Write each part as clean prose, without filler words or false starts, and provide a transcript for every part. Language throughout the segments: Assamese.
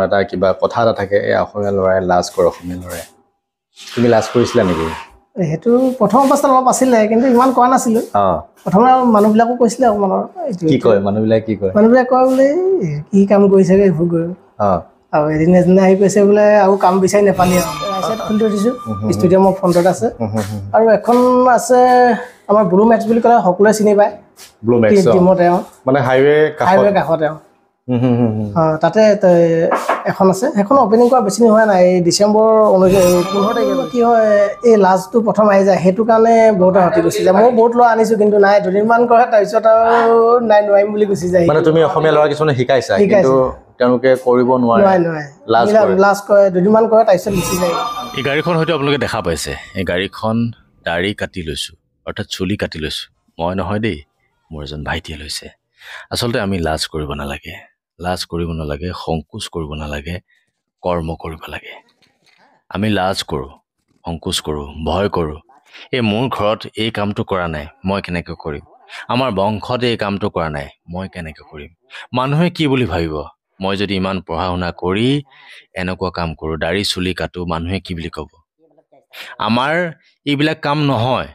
এটা কিবা কথা এটা থাকে এই অসমীয়া ল'ৰাই লাজ কৰে অসমীয়া ল'ৰাই তুমি লাজ কৰিছিলা নেকি হেতু প্ৰথম অৱস্থাত অলপ আছিল কিন্তু ইমান কোৱা নাছিল প্ৰথম মানুহবিলাকো কৈছিল মনৰ কি কয় মানুহবিলাক কি কয় মানুহবিলাক কয় বোলে কি কাম কৰিছে এইবোৰ গৈ আৰু এদিন আহি কৈছে বোলে আৰু কাম বিচাৰি নাপালি ৰাইচাত খুলি থৈ দিছোঁ ষ্টুডিয়ামৰ ফ্ৰণ্টত আছে আৰু এখন আছে আমাৰ ব্লু মেক্স বুলি ক'লে সকলোৱে চিনি পায় ব্লু মেক্স মানে হাইৱে কাষতে তাতে এখন আছে সেইখন অপেনিং কৰা বেছি হোৱা নাই এই ডিচেম্বৰ 15 তাৰিখে কি হয় এই লাজটো প্ৰথম আহি যায় সেইটো কাৰণে বহুতে হতি গুচি যায় মই বহুত ল'ৰা আনিছোঁ কিন্তু নাই দুদিনমান কৰে তাৰপিছত আৰু নাই নোৱাৰিম বুলি গুচি যায় মানে তুমি অসমীয়া ল'ৰা কিছুমানে শিকাইছা কিন্তু তেওঁলোকে কৰিব নোৱাৰে লাজ কৰে দুদিনমান কৰে তাৰপিছত গুচি যায় এই গাড়ীখন হয়তো আপোনালোকে দেখা পাইছে এই গাড়ীখন দাড়ি কাটি লৈছোঁ অৰ্থাৎ চুলি কাটি লৈছোঁ মই নহয় দেই মোৰ এজন ভাইটিয়ে লৈছে আচলতে আমি লাজ কৰিব নালাগে সংকোচ কৰিব নালাগে কৰ্ম কৰিব লাগে আমি লাজ কৰোঁ সংকোচ কৰোঁ ভয় কৰোঁ এই মোৰ ঘৰত এই কামটো কৰা নাই মই কেনেকৈ কৰিম আমাৰ বংশত এই কামটো কৰা নাই মই কেনেকৈ কৰিম মানুহে কি বুলি ভাবিব মই যদি ইমান পঢ়া শুনা কৰি এনেকুৱা কাম কৰোঁ দাড়ি চুলি কাটো মানুহে কি বুলি ক'ব আমাৰ এইবিলাক কাম নহয়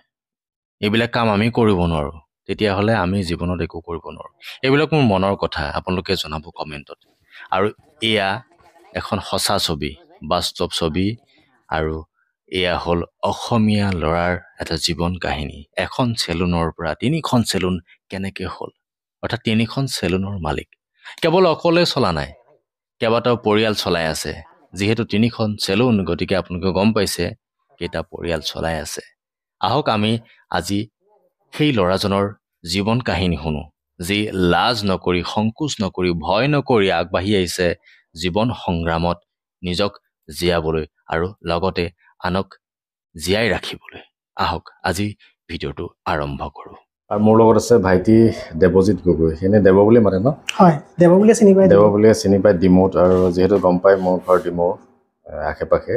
এইবিলাক কাম আমি কৰিব নোৱাৰোঁ তেতিয়াহ'লে আমি জীৱনত একো কৰিব নোৱাৰোঁ এইবিলাক মোৰ মনৰ কথা আপোনালোকে জনাব কমেণ্টত আৰু এয়া এখন সঁচা ছবি বাস্তৱ ছবি আৰু এয়া হ'ল অসমীয়া ল'ৰাৰ এটা জীৱন কাহিনী এখন চেলুনৰ পৰা 3খন চেলুন কেনেকৈ হ'ল অৰ্থাৎ 3খন চেলুনৰ মালিক কেৱল অকলে চলা নাই কেইবাটাও পৰিয়াল চলাই আছে যিহেতু 3খন চেলুন গতিকে আপোনালোকে গম পাইছে কেইটা পৰিয়াল চলাই আছে আহক আমি আজি সেই ল'ৰাজনৰ জীৱন কাহিনী শুনো যি লাজ নকৰি সংকোচ নকৰি ভয় নকৰি আগবাঢ়ি আহিছে জীৱন সংগ্ৰামত নিজক জীয়াবলৈ আৰু লগতে আনক জীয়াই ৰাখিবলৈ আহক আজি ভিডিঅ'টো আৰম্ভ কৰোঁ আৰু মোৰ লগত আছে ভাইটি দেৱজিৎ গগৈ এনে দেৱ বুলি মাতে ন হয় দেৱ বুলিয়ে চিনি পায় ডিমৌত আৰু যিহেতু গম পায় মোৰ ঘৰ ডিমৌ আশে পাশে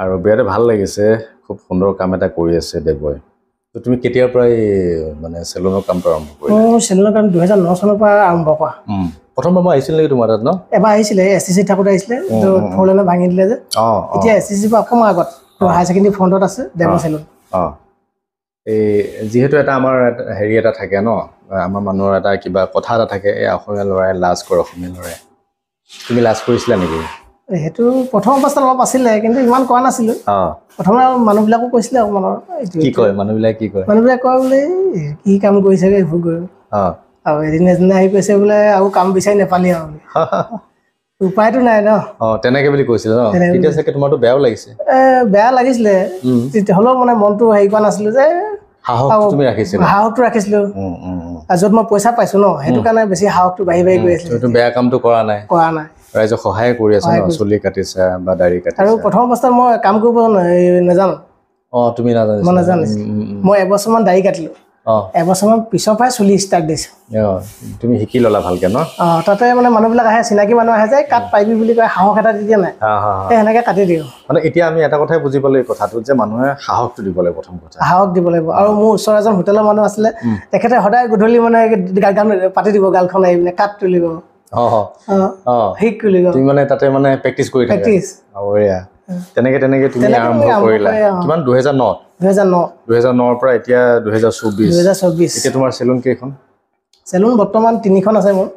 আৰু বিৰাট ভাল লাগিছে খুব সুন্দৰ কাম এটা কৰি আছে দেৱই তো তুমি কেতিয়াৰ পৰা মানে চেলুনৰ কামটো আৰম্ভ কৰিলা মোৰ চেলুনৰ কাম 2009 চনৰ পৰা আৰম্ভ কৰা প্ৰথমবাৰ মই আহিছিল নেকি তোমাৰ তাত ন এবাৰ আহিছিলে এছটিচি থাকোঁতে আহিছিলে তো ফ'ৰলেনে ভাঙি দিলে যে এতিয়া এছটিচি পৰা অকণমান আগত হাই ছেকেণ্ডেৰী ফ্ৰণ্টত আছে দেৱ চেলুন এই যিহেতু এটা আমাৰ হেৰি এটা থাকে ন আমাৰ মানুহৰ এটা কিবা কথা এটা থাকে এই অসমীয়া ল'ৰাই লাজ কৰে অসমীয়া ল'ৰাই তুমি লাজ কৰিছিলা নেকি হেতু প্ৰথম অৱস্থাত অলপ আছিল কিন্তু ইমান কোৱা নাছিল প্ৰথম মানুহবিলাকো কৈছিল মনৰ কি কয় মানুহবিলাক কি কয় মানুহবিলাক কয় বোলে কি কাম কৰিছে এইবোৰ গৈ আৰু এদিন আহি কৈছে বোলে আৰু কাম বিচাৰি নাপালি আৰু উপায়তো নাই ন তেনেকে বুলি কৈছিল ন তেতিয়া চাগে তোমাৰতো বেয়াও লাগিছে বেয়া লাগিছিলে হ'লেও মানে মনটো হেৰি কৰা নাছিলো যে সাহসটো ৰাখিছিলো য'ত মই পইচা পাইছো ন সেইটো কাৰণে বেছি সাহসটো বাঢ়ি গৈ আছে বেয়া কামটো কৰা নাই ৰাইজক সহায় কৰি আছে ন চুলি কাটিছা বা দাড়ি কাটিছা আৰু প্ৰথম অৱস্থাত মই কাম কৰিব নাজানো তুমি নাজানো মই নাজানো মই এবছৰমান দাড়ি কাটিলো এবছৰমান পিছৰ পৰাই চুলি ষ্টাৰ্ট দিছো তুমি শিকি ল'লা ভালকে ন তাতে মানে মানুহবিলাক আহে চিনাকি মানুহ আহে যে কাট পাৰিবি বুলি কয় সাহস এটা দি দিয়া নাই সেনেকে কাটি দিওঁ মানে এতিয়া আমি এটা কথাই বুজিব লাগিব কথাটো যে মানুহে সাহসটো দিব লাগিব প্ৰথম কথা সাহস দিব লাগিব আৰু মোৰ ওচৰৰ এজন হোটেলৰ মানুহ আছিলে তেখেতে সদায় গধূলি মানে গান পাতি দিব গালখন আহি পিনে কাট তুলিব শিক তুলিব তুমি মানে তাতে মানে প্ৰেক্টিচ কৰি থাকা তেনেকে তুমি আৰম্ভ কৰিলা কিমান 2009 পৰা এতিয়া 2024 এতিয়া তোমাৰ চেলুন কেইখন চেলুন বৰ্তমান 3খন আছে মোৰ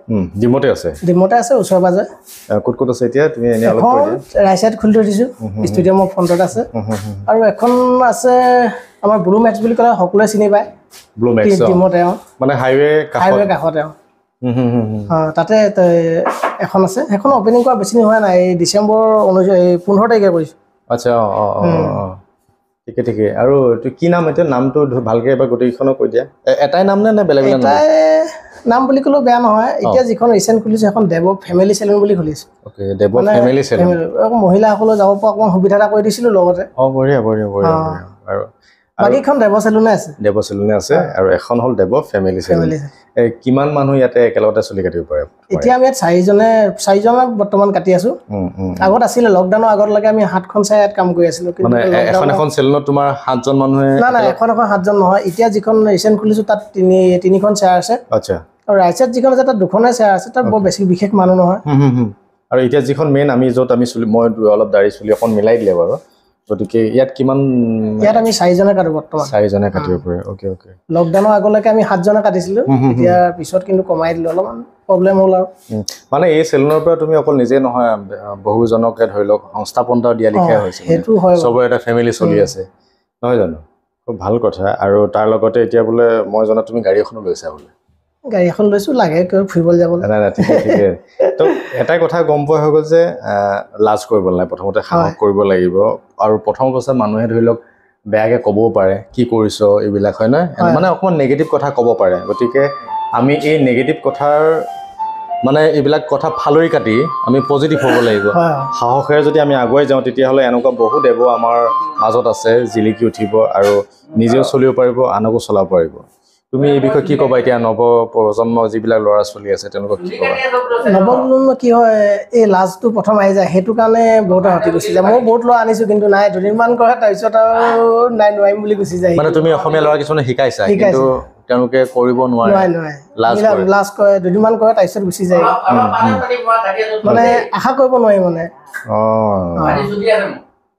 ডিমৌতে আছে ওচৰে পাজৰে ক'ত আছে এতিয়া তুমি এনে অলপ কৈ দিয়া ৰাইচাত খুলি থৈ দিছোঁ ষ্টুডিয়ামৰ ফ্ৰণ্টত আছে আৰু এখন আছে আমাৰ ব্লু মেক্স বুলি ক'লে সকলোৱে চিনি পায় ব্লু মেক্স ডিমৌতে মানে হাইৱে কাষতে তাতে এখন আছে সেইখন অপেনিং কৰা বেছি হোৱা নাই এই ডিচেম্বৰ 15 তাৰিখে কৰিছোঁ আচ্ছা ঠিকে আৰু কি নাম এতিয়া নামটো ভালকে এবাৰ গোটেইখনক কৈ দিয়া এটাই নাম নে বেলেগ নাম বুলি ক'লেও বেয়া নহয় এতিয়া যিখন ৰিচেণ্ট খুলিছে এখন দেৱ ফেমিলি চেলুন বুলি খুলিছে দেৱ ফেমিলি চেলুন মহিলাসকলে যাব পৰা অকণমান সুবিধা এটা কৰি দিছিলোঁ লগতে বঢ়িয়া আৰু বাকীখন দেৱ চেলুনে আছে আৰু এখন হ'ল দেৱ ফেমিলি চেলুন কিমান মানুহ ইয়াতে একেলগতে চুলি কাটিব পাৰে এতিয়া আমি ইয়াত 4জনে বৰ্তমান কাটি আছো আগত আছিলে লকডাউনৰ আগলৈকে আমি 7খন চাই ইয়াত কাম কৰি আছিলো মানে এখন চেলুনত তোমাৰ 7জন মানুহে না এখন 7জন নহয় এতিয়া যিখন ৰিচেণ্ট খুলিছো তাত 3খন চেয়াৰ আছে আচ্ছা আৰু ৰাইচাত যিখন আছে তাত 2খনে চেয়াৰ আছে তাত বৰ বেছি বিশেষ মানুহ নহয় আৰু এতিয়া যিখন মেইন আমি য'ত আমি চুলি মই অলপ দাড়ি চুলি অকণ মিলাই দিলে বাৰু গতিকে ইয়াত কিমান ইয়াত আমি 4জনে কাটো বৰ্তমান 4জনে কাটিব পাৰে অ'কে অ'কে লকডাউনৰ আগলৈকে আমি 7জনে কাটিছিলোঁ এতিয়া পিছত কিন্তু কমাই দিলোঁ অলপমান প্ৰব্লেম হ'ল আৰু মানে এই চেলুনৰ পৰা তুমি অকল নিজে নহয় বহুজনকে ধৰি লওক সংস্থাপনটা দিয়া লিখা হৈছে সেইটো হয় চবৰে এটা ফেমিলি চলি আছে নহয় জানো খুব ভাল কথা আৰু তাৰ লগতে এতিয়া বোলে মই জনাত তুমি গাড়ী এখনো লৈছা বোলে গাড়ী এখন লৈছোঁ লাগে ফুৰিবলৈ যাবলৈ নাই নাই ঠিকে ঠিকে তো এটাই কথা গম পোৱা হৈ গ'ল যে লাজ কৰিব নালাগে প্ৰথমতে সাহস কৰিব লাগিব আৰু প্ৰথম অৱস্থাত মানুহে ধৰি লওক বেয়াকৈ ক'বও পাৰে কি কৰিছ এইবিলাক হয় নহয় মানে অকণমান নেগেটিভ কথা ক'ব পাৰে গতিকে আমি এই নেগেটিভ কথাৰ মানে এইবিলাক কথা ফালৰি কাটি আমি পজিটিভ হ'ব লাগিব সাহসেৰে যদি আমি আগুৱাই যাওঁ তেতিয়াহ'লে এনেকুৱা বহু দেৱ আমাৰ মাজত আছে জিলিকি উঠিব আৰু নিজেও চলিব পাৰিব আনকো চলাব পাৰিব তুমি এই বিষয়ে কি ক'বা এতিয়া নৱ প্ৰজন্ম যিবিলাক ল'ৰা ছোৱালী আছে তেওঁলোকক কি ক'বা নৱপ্ৰজন্ম কি হয় এই লাজটো প্ৰথম আহি যায় সেইটো কাৰণে বহুতে হতি গুচি যায় মই বহুত ল'ৰা আনিছোঁ কিন্তু নাই দুদিনমান কৰে তাৰপিছত আৰু নাই নোৱাৰিম বুলি গুচি যায় মানে তুমি অসমীয়া ল'ৰা কিছুমানে শিকাইছা কিন্তু তেওঁলোকে কৰিব নোৱাৰে লাজ কৰে দুদিনমান কৰে তাৰপিছত গুচি যায় মানে আশা কৰিব নোৱাৰি মানে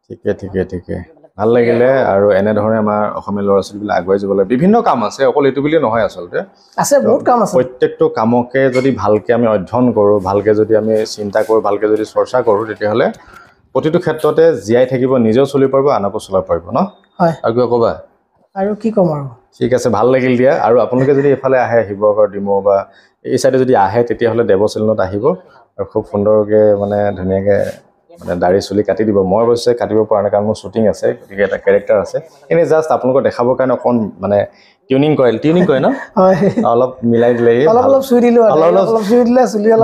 ঠিকে ঠিকে ঠিকে ভাল লাগিলে আৰু এনেধৰণে আমাৰ অসমীয়া ল'ৰা ছোৱালীবিলাক আগুৱাই যাবলৈ বিভিন্ন কাম আছে অকল এইটো বুলিয়ে নহয় আচলতে আছে বহুত কাম আছে প্ৰত্যেকটো কামকে যদি ভালকৈ আমি অধ্যয়ন কৰোঁ ভালকৈ যদি আমি চিন্তা কৰোঁ ভালকৈ যদি চৰ্চা কৰোঁ তেতিয়াহ'লে প্ৰতিটো ক্ষেত্ৰতে জীয়াই থাকিব নিজেও চলিব পাৰিব আনকো চলাব পাৰিব ন হয় আৰু কিবা ক'বা আৰু কি ক'ম আৰু ঠিক আছে ভাল লাগিল দিয়া আৰু আপোনালোকে যদি এইফালে আহে শিৱসাগৰ ডিমৌ বা এই চাইডে যদি আহে তেতিয়াহ'লে দেৱ চেলুনত আহিব আৰু খুব সুন্দৰকৈ মানে ধুনীয়াকৈ মানে দাড়ি চুলি কাটি দিব মই অৱশ্যে কাটিব পৰা নাই কাৰণ মোৰ শ্বুটিং আছে গতিকে এটা কেৰেক্টাৰ আছে এনেই জাষ্ট আপোনালোকক দেখাবৰ কাৰণে অকণ মানে টিউনিং কৰে ন অলপ মিলাই দিলে অলপ চুই দিলোঁ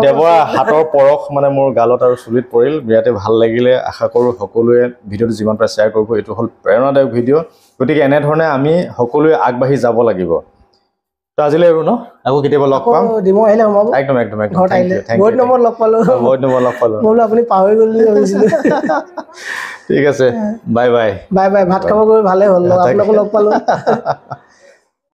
দেৱৰ হাতৰ পৰশ মানে মোৰ গালত আৰু চুলিত পৰিল বিৰাটে ভাল লাগিলে আশা কৰোঁ সকলোৱে ভিডিঅ'টো যিমান পাৰে শ্বেয়াৰ কৰিব এইটো হ'ল প্ৰেৰণাদায়ক ভিডিঅ' গতিকে এনেধৰণে আমি সকলোৱে আগবাঢ়ি যাব লাগিব তো আজিলৈ আৰু ন আকৌ কেতিয়াবা লগ পাম ডিমৌ আহিলে সোমাব একদম একদম একদম বহুত নম্বৰ লগ পালোঁ বোলো আপুনি পাহৰি গ'ল বুলি ভাবিছিলোঁ ঠিক আছে বাই বাই ভাত খাব গৈ ভালেই হ'ল আপোনাকো লগ পালোঁ